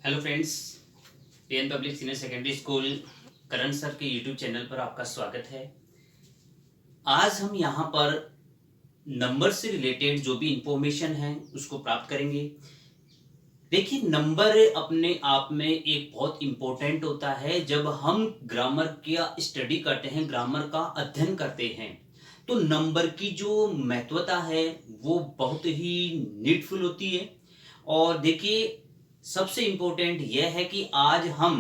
Hello friends, PN public senior secondary school Karan sir के YouTube channel पर आपका स्वागत है। आज हम यहाँ पर नंबर से रिलेटेड जो भी इंफॉर्मेशन है उसको प्राप्त करेंगे। देखिए, नंबर अपने आप में एक बहुत इंपॉर्टेंट होता है। जब हम ग्रामर का स्टडी करते हैं, ग्रामर का अध्ययन करते हैं, तो नंबर की जो महत्वता है वो बहुत ही नीडफुल होती है। और देखिए, सबसे इंपॉर्टेंट यह है कि आज हम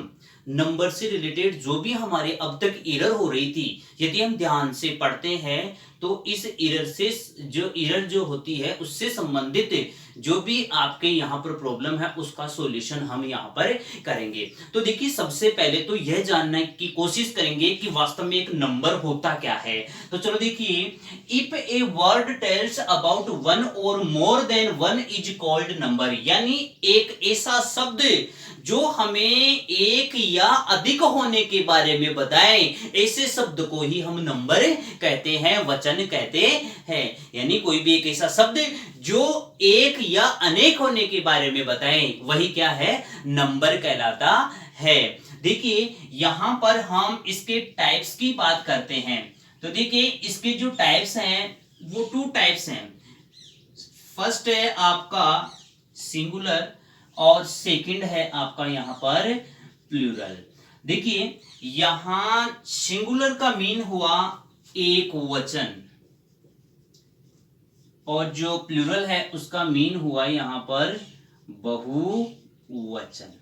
नंबर से रिलेटेड जो भी हमारे अब तक एरर हो रही थी, यदि हम ध्यान से पढ़ते हैं तो इस एरर जो होती है उससे संबंधित जो भी आपके यहाँ पर प्रॉब्लम है उसका सॉल्यूशन हम यहाँ पर करेंगे। तो देखिए, सबसे पहले तो यह जानने की कोशिश करेंगे कि वास्तव में एक नंबर होता क्या है। तो चलो देखिए, if a word tells about one or more than one is called number, यानी एक ऐसा शब्द जो हमें एक या अधिक होने के बारे में बताए, ऐसे शब्द को ही हम नंबर कहते हैं, वचन कहते हैं। यानी कोई भी एक ऐसा शब्द जो एक या अनेक होने के बारे में बताए, वही क्या है, नंबर कहलाता है। देखिए, यहां पर हम इसके टाइप्स की बात करते हैं। तो देखिए, इसके जो टाइप्स हैं वो टू टाइप्स हैं। फर्स्ट है आपका सिंगुलर और सेकंड है आपका यहां पर प्लूरल। देखिए, यहां सिंगुलर का मीन हुआ एक वचन, और जो प्लूरल है उसका मीन हुआ यहां पर बहुवचन।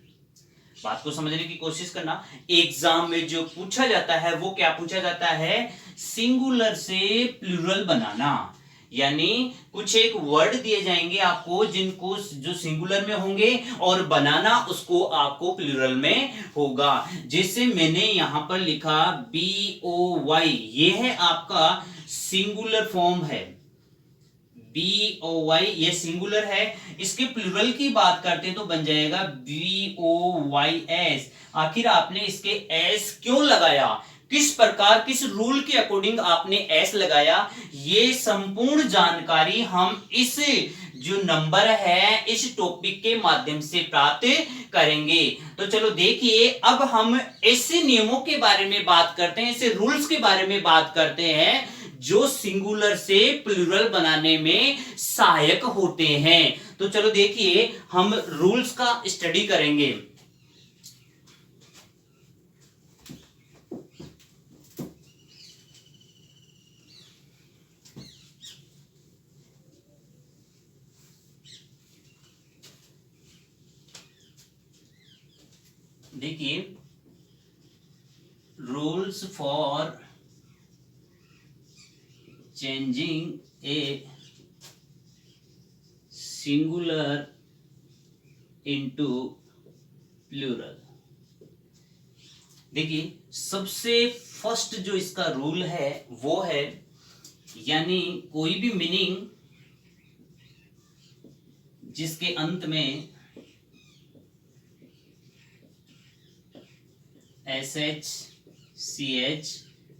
बात को समझने की कोशिश करना। एग्जाम में जो पूछा जाता है वो क्या पूछा जाता है, सिंगुलर से प्लूरल बनाना। यानी कुछ एक वर्ड दिए जाएंगे आपको जिनको जो सिंगुलर में होंगे, और बनाना उसको आपको प्लूरल में होगा। जैसे मैंने यहां पर लिखा BOY, ये है आपका सिंगुलर फॉर्म है। BOY ये सिंगुलर है। इसके प्लूरल की बात करते हैं तो बन जाएगा BOYS। आखिर आपने इसके S क्यों लगाया, किस प्रकार, किस रूल के अकॉर्डिंग आपने S लगाया, ये संपूर्ण जानकारी हम इस जो नंबर है इस टॉपिक के माध्यम से प्राप्त करेंगे। तो चलो देखिए, अब हम ऐसे नियमों के बारे में बात करते हैं, ऐसे रूल्स के बारे में बात करते हैं जो सिंगुलर से प्लूरल बनाने में सहायक होते हैं। तो चलो देखिए, हम रूल्स का स्टडी करेंगे। देखिए, rules for changing a singular into plural. देखिए, सबसे फर्स्ट जो इसका रूल है वो है, यानी कोई भी मीनिंग जिसके अंत में SH CH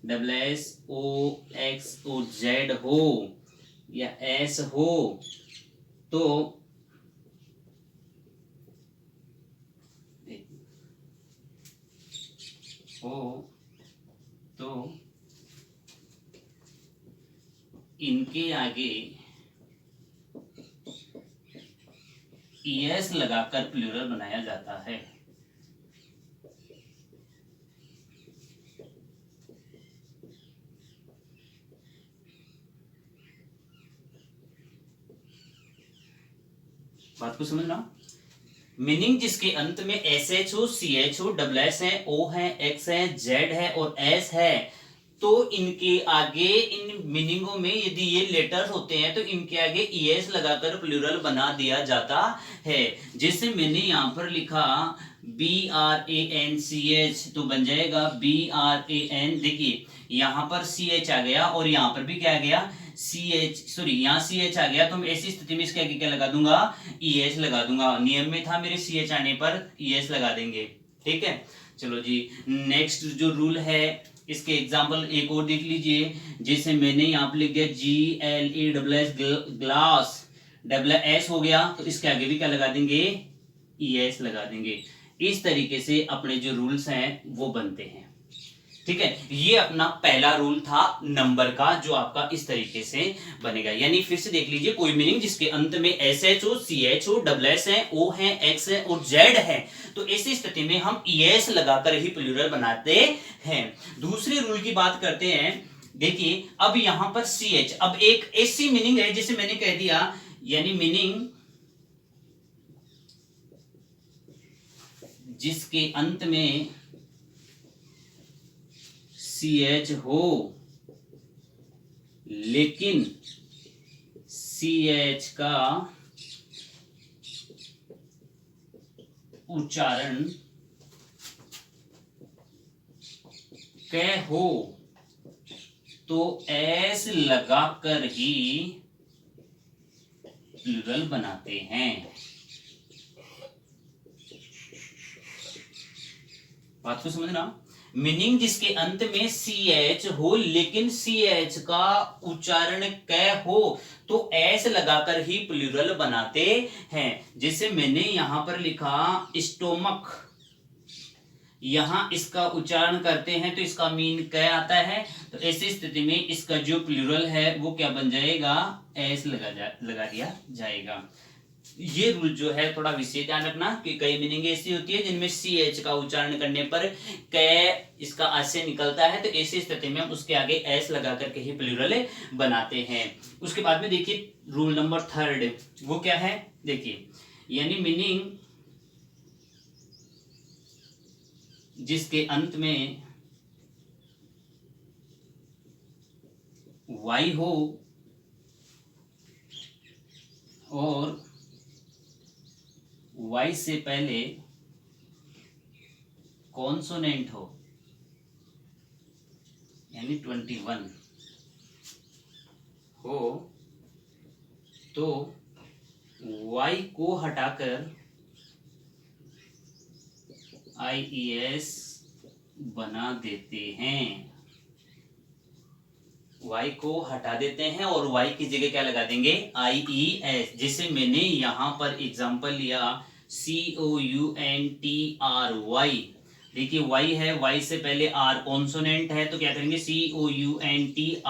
SSOX और Z हो या S हो, तो इनके आगे ES लगाकर प्लूरल बनाया जाता है। बात को समझना। मीनिंग जिसके अंत में SH हो, CH हो, SS है, O है, X है, Z है और S है, तो इनके आगे, इन मीनिंगों में यदि ये लेटर्स होते हैं तो इनके आगे ES लगाकर प्लूरल बना दिया जाता है। जैसे मैंने यहां पर लिखा BRANCH, तो बन जाएगा BRAN। देखिए, यहां पर CH आ गया और यहां पर भी क्या आ गया, यहाँ CH आ गया, तो मैं ऐसी स्थिति में इसके आगे क्या लगा दूंगा, ES लगा दूंगा। नियम में था मेरे CH आने पर ES लगा देंगे। ठीक है, चलो जी, नेक्स्ट जो रूल है इसके एग्जाम्पल एक और देख लीजिए। जैसे मैंने यहाँ पे लिख दिया GLESS, ग्लास, SS हो गया, तो इसके आगे भी क्या लगा देंगे, ई एस लगा देंगे। इस तरीके से अपने जो रूल्स हैं वो बनते हैं। ठीक है, ये अपना पहला रूल था नंबर का, जो आपका इस तरीके से बनेगा। यानी फिर से देख लीजिए, कोई मीनिंग जिसके अंत में एस एच हो, सी एच हो, डबल एस है, ओ है, एक्स है और जेड है, तो ऐसी स्थिति में हम ई एस लगाकर ही प्लूरल बनाते हैं। दूसरे रूल की बात करते हैं। देखिए, अब यहां पर सी एच, अब एक ऐसी मीनिंग है जिसे मैंने कह दिया, यानी मीनिंग जिसके अंत में सी एच हो लेकिन सी एच का उच्चारण क हो, तो एस लगाकर ही प्लूरल बनाते हैं। बात को समझना, मीनिंग जिसके अंत में सी एच हो लेकिन सी एच का उच्चारण क हो, तो एस लगाकर ही प्लूरल बनाते हैं। जैसे मैंने यहां पर लिखा स्टोमक, यहां इसका उच्चारण करते हैं तो इसका मीन क आता है, तो ऐसी स्थिति में इसका जो प्लूरल है वो क्या बन जाएगा, एस लगा दिया जाएगा। ये रूल जो है थोड़ा विशेष ध्यान रखना कि कई मीनिंग ऐसी होती है जिनमें सी एच का उच्चारण करने पर क इसका आशय निकलता है, तो ऐसी स्थिति में हम उसके आगे एस लगा करके ही प्लूरल बनाते हैं। उसके बाद में देखिए रूल नंबर थर्ड, वो क्या है, देखिए, यानी मीनिंग जिसके अंत में वाई हो और वाई से पहले कॉन्सोनेंट हो, यानी 21 हो, तो वाई को हटाकर IES बना देते हैं। y को हटा देते हैं और y की जगह क्या लगा देंगे, IES। जैसे मैंने यहां पर एग्जांपल लिया COUNTRY, देखिए y है, y से पहले r कॉन्सोनेंट है, तो क्या करेंगे COUNTRIES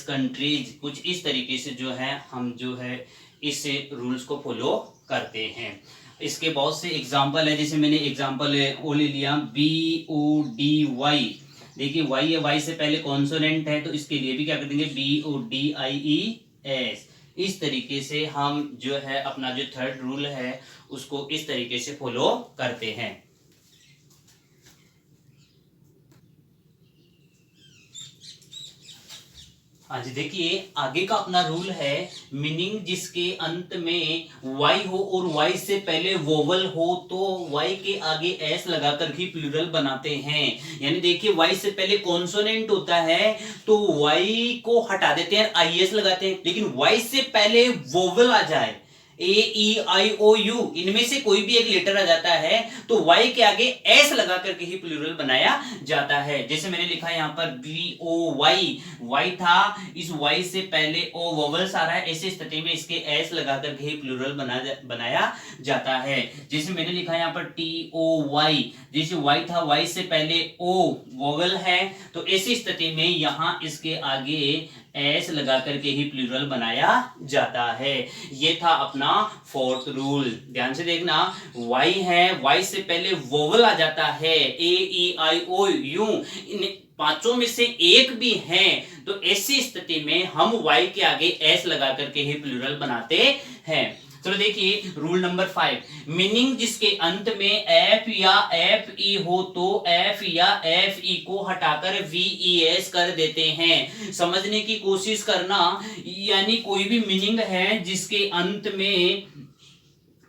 कंट्रीज। कुछ इस तरीके से जो है हम जो है इस रूल्स को फॉलो करते हैं। इसके बहुत से एग्जाम्पल है, जैसे मैंने एग्जाम्पल ओ ले लिया BODY, देखिए y है, y से पहले कॉन्सोनेंट है, तो इसके लिए भी क्या कर देंगे BODIES। इस तरीके से हम जो है अपना जो थर्ड रूल है उसको इस तरीके से फॉलो करते हैं। हाँ जी, देखिए आगे का अपना रूल है, मीनिंग जिसके अंत में y हो और y से पहले वोवल हो, तो y के आगे s लगाकर ही प्लूरल बनाते हैं। यानी देखिए y से पहले कॉन्सोनेंट होता है तो y को हटा देते हैं, IS लगाते हैं, लेकिन y से पहले वोवल आ जाए, AEIOU, इनमें से कोई भी एक लेटर आ जाता है तो y के आगे s लगा करके ही प्लूरल बनाया जाता है। जैसे मैंने लिखा है यहाँ पर BOY, y था, इस y से पहले o वोवल्स आ रहा है, ऐसी स्थिति में इसके s लगा करके ही प्लूरल बनाया जाता है। जैसे मैंने लिखा है यहाँ पर TOY, जैसे y था, y से पहले o वोवल है, तो ऐसी स्थिति में यहाँ इसके आगे एस लगा करके ही प्लूरल बनाया जाता है। ये था अपना फोर्थ रूल। ध्यान से देखना, y है, y से पहले वोवल आ जाता है, AEIOU, इन पांचों में से एक भी है, तो ऐसी स्थिति में हम y के आगे s लगा करके ही प्लूरल बनाते हैं। चलो देखिए रूल नंबर 5, मीनिंग जिसके अंत में एफ या एफ ई हो तो एफ या एफ ई को हटाकर VES कर देते हैं। समझने की कोशिश करना, यानी कोई भी मीनिंग है जिसके अंत में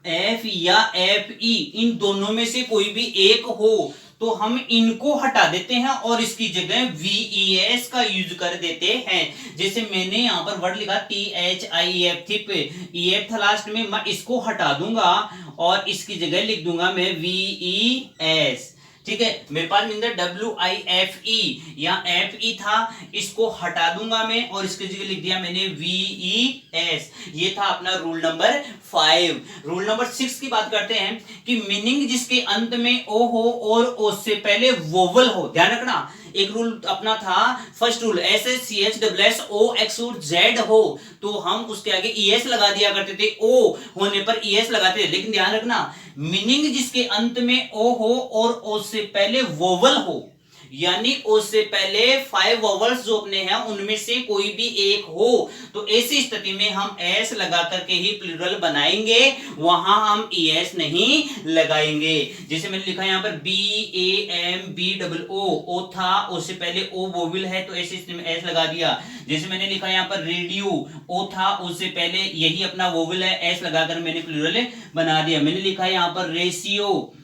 एफ या एफ ई इन दोनों में से कोई भी एक हो तो हम इनको हटा देते हैं और इसकी जगह VES का यूज कर देते हैं। जैसे मैंने यहां पर वर्ड लिखा THIEF, थिप, EF था लास्ट में, मैं इसको हटा दूंगा और इसकी जगह लिख दूंगा मैं VES। ठीक है, मेरे पास मिल WIFE, यहाँ FE था, इसको हटा दूंगा मैं और इसके जगह लिख दिया मैंने VES। ये था अपना रूल नंबर 5। रूल नंबर 6 की बात करते हैं कि मीनिंग जिसके अंत में ओ हो और ओ से पहले वोवल हो। ध्यान रखना, एक रूल अपना था, फर्स्ट रूल SSCHSSOXZ हो तो हम उसके आगे ES लगा दिया करते थे, O होने पर ES लगाते थे। लेकिन ध्यान रखना, मीनिंग जिसके अंत में O हो और O से पहले वोवल हो, यानी ओ से पहले 5 वोवल्स जो अपने हैं उनमें से कोई भी एक हो, तो ऐसी स्थिति में हम एस लगा करके ही प्लूरल बनाएंगे, वहां हम ES नहीं लगाएंगे। जैसे मैंने लिखा यहाँ पर BAMBOO, ओ था, ओ से पहले ओ वोवल है तो ऐसी स्थिति में एस लगा दिया। जैसे मैंने लिखा यहाँ पर रेडियो, ओ था, ओ से पहले यही अपना वोवल है, एस लगाकर मैंने प्लूरल बना दिया। मैंने लिखा यहाँ पर रेशियो,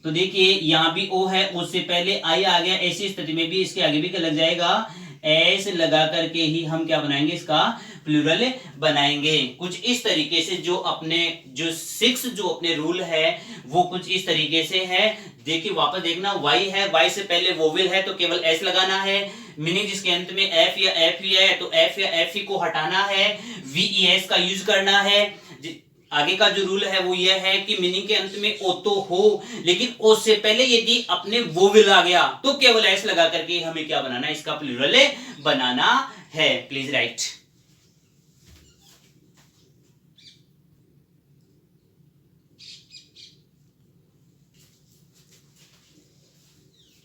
तो देखिए यहां भी ओ है, उससे पहले आई आ गया, ऐसी स्थिति में भी इसके आगे भी क्या लग जाएगा, एस लगा करके ही हम क्या बनाएंगे, इसका प्लूरल बनाएंगे। कुछ इस तरीके से जो अपने जो 6 जो अपने रूल है वो कुछ इस तरीके से है। देखिए वापस देखना, वाई है, वाई से पहले वोवेल है तो केवल एस लगाना है। मीनिंग जिसके अंत में एफ या एफ ही है तो एफ या एफ ही को हटाना है, VES का यूज करना है। आगे का जो रूल है वो ये है कि मीनिंग के अंत में ओ तो हो, लेकिन ओ से पहले यदि अपने वोवेल आ गया तो केवल एस लगा करके हमें क्या बनाना है, इसका प्लूरल बनाना है। Please right.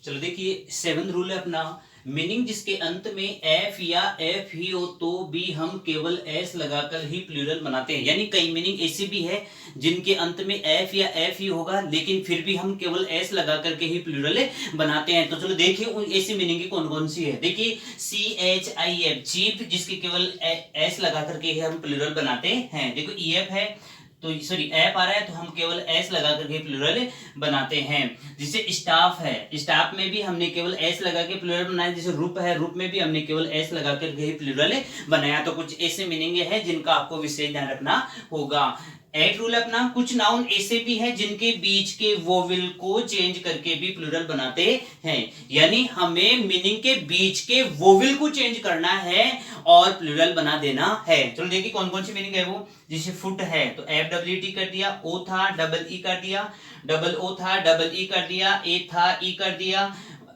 चलो देखिए 7 रूल है अपना, मीनिंग जिसके अंत में एफ या एफ ही हो तो भी हम केवल एस लगाकर ही प्लूरल बनाते हैं। यानी कई मीनिंग ऐसी भी है जिनके अंत में एफ या एफ ही होगा लेकिन फिर भी हम केवल एस लगा करके ही प्लूरल बनाते हैं। तो चलो देखिए ऐसी मीनिंग की कौन कौन सी है। देखिए CHIF, चीफ, जिसके केवल एस लगा करके ही हम प्लूरल बनाते हैं। देखो EF है तो सॉरी ऐप आ रहा है तो हम केवल एस लगा करके प्लूरल बनाते हैं। जैसे स्टाफ है, स्टाफ में भी हमने केवल एस लगा के प्लूरल बनाया। जैसे रूप है, रूप में भी हमने केवल एस लगा करके ही प्लूरल बनाया। तो कुछ ऐसे मीनिंग है जिनका आपको विशेष ध्यान रखना होगा। 8 रूल अपना, कुछ नाउन ऐसे भी है जिनके बीच के वोवेल को चेंज करके भी प्लूरल बनाते हैं। यानी हमें मीनिंग के बीच के वोवेल को चेंज करना है और प्लूरल बना देना है। चलो देखिए कौन कौन सी मीनिंग है वो। जैसे फुट है तो FWT कर दिया, ओ था डबल ई कर दिया, डबल ओ था डबल ई कर दिया, ए था ई कर दिया,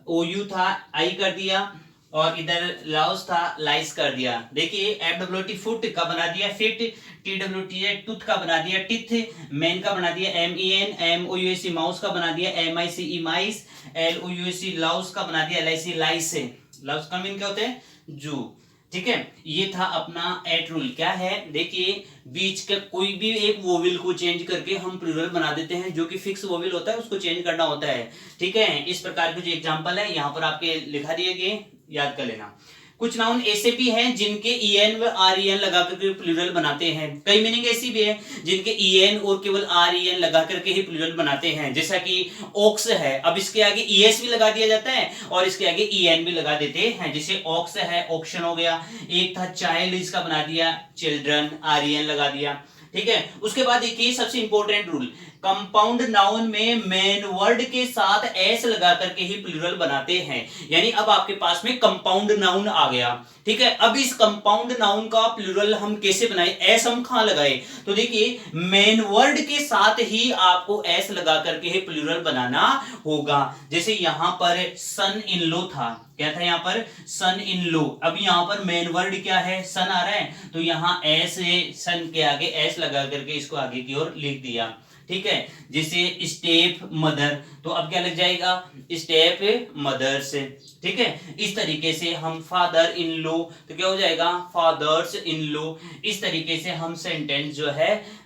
OU था आई कर दिया, और इधर लाउस था लाइस कर दिया। देखिए FWT फुट का बना दिया फिट, TWT टूथ का बना दिया टिथ, मैन का बना दिया MEN, MOUSE माउस का बना दिया MICE माइस, LOUSE लाउस का बना दिया LIC लाइस। लाउस का मीन क्या होता है, जू। ठीक है, ये था अपना 8 रूल। क्या है, देखिए बीच का कोई भी एक वोवेल को चेंज करके हम प्लूरल बना देते हैं। जो कि फिक्स वोवेल होता है उसको चेंज करना होता है। ठीक है, इस प्रकार के जो एग्जांपल है यहाँ पर आपके लिखा दिए गए, याद कर लेना। कुछ नाउन ऐसे भी हैं जिनके EN व REN लगा करके प्लूरल बनाते हैं। कई मीनिंग ऐसी भी है जिनके EN और केवल REN लगा करके ही प्लूरल बनाते हैं। जैसा कि ऑक्स है, अब इसके आगे ES भी लगा दिया जाता है और इसके आगे EN भी लगा देते हैं। जैसे ऑक्स है, ऑक्शन हो गया। एक था चाइल्ड, इसका बना दिया चिल्ड्रन, REN लगा दिया। ठीक है, उसके बाद देखिए सबसे इंपॉर्टेंट रूल, कंपाउंड नाउन में मेन वर्ड के साथ एस लगा करके ही प्लूरल बनाते हैं। यानी अब आपके पास में कंपाउंड नाउन आ गया। ठीक है, अब इस कंपाउंड नाउन का प्लूरल हम कैसे बनाए, एस हम कहां लगाए, तो देखिए मेन वर्ड के साथ ही आपको एस लगा करके ही प्लूरल बनाना होगा। जैसे यहां पर सन इन लो था, क्या था यहाँ पर, सन इन लो। अब यहाँ पर मेन वर्ड क्या है, सन आ रहा है तो यहाँ एस, सन के आगे एस लगा करके इसको आगे की ओर लिख दिया। ठीक है, जैसे स्टेप मदर, तो अब क्या लग जाएगा, स्टेप मदर्स। ठीक है, इस तरीके से हम फादर इन लो, तो क्या हो जाएगा, फादर्स इन लो। इस तरीके से हम सेंटेंस जो है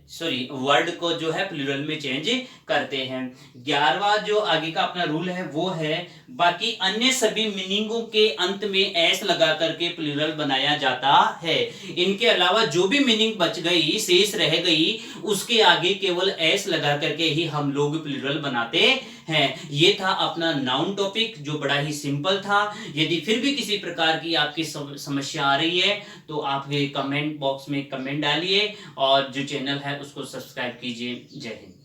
सॉरी वर्ड को जो है प्लूरल में चेंज करते हैं। 11वां जो आगे का अपना रूल है वो है, बाकी अन्य सभी मीनिंगों के अंत में एस लगा करके प्लूरल बनाया जाता है। इनके अलावा जो भी मीनिंग बच गई, शेष रह गई, उसके आगे केवल एस लगा करके ही हम लोग प्लूरल बनाते हैं। ये था अपना नाउन टॉपिक जो बड़ा ही सिंपल था। यदि फिर भी किसी प्रकार की आपकी समस्या आ रही है तो आप कमेंट बॉक्स में कमेंट डालिए और जो चैनल है उसको सब्सक्राइब कीजिए। जय हिंद।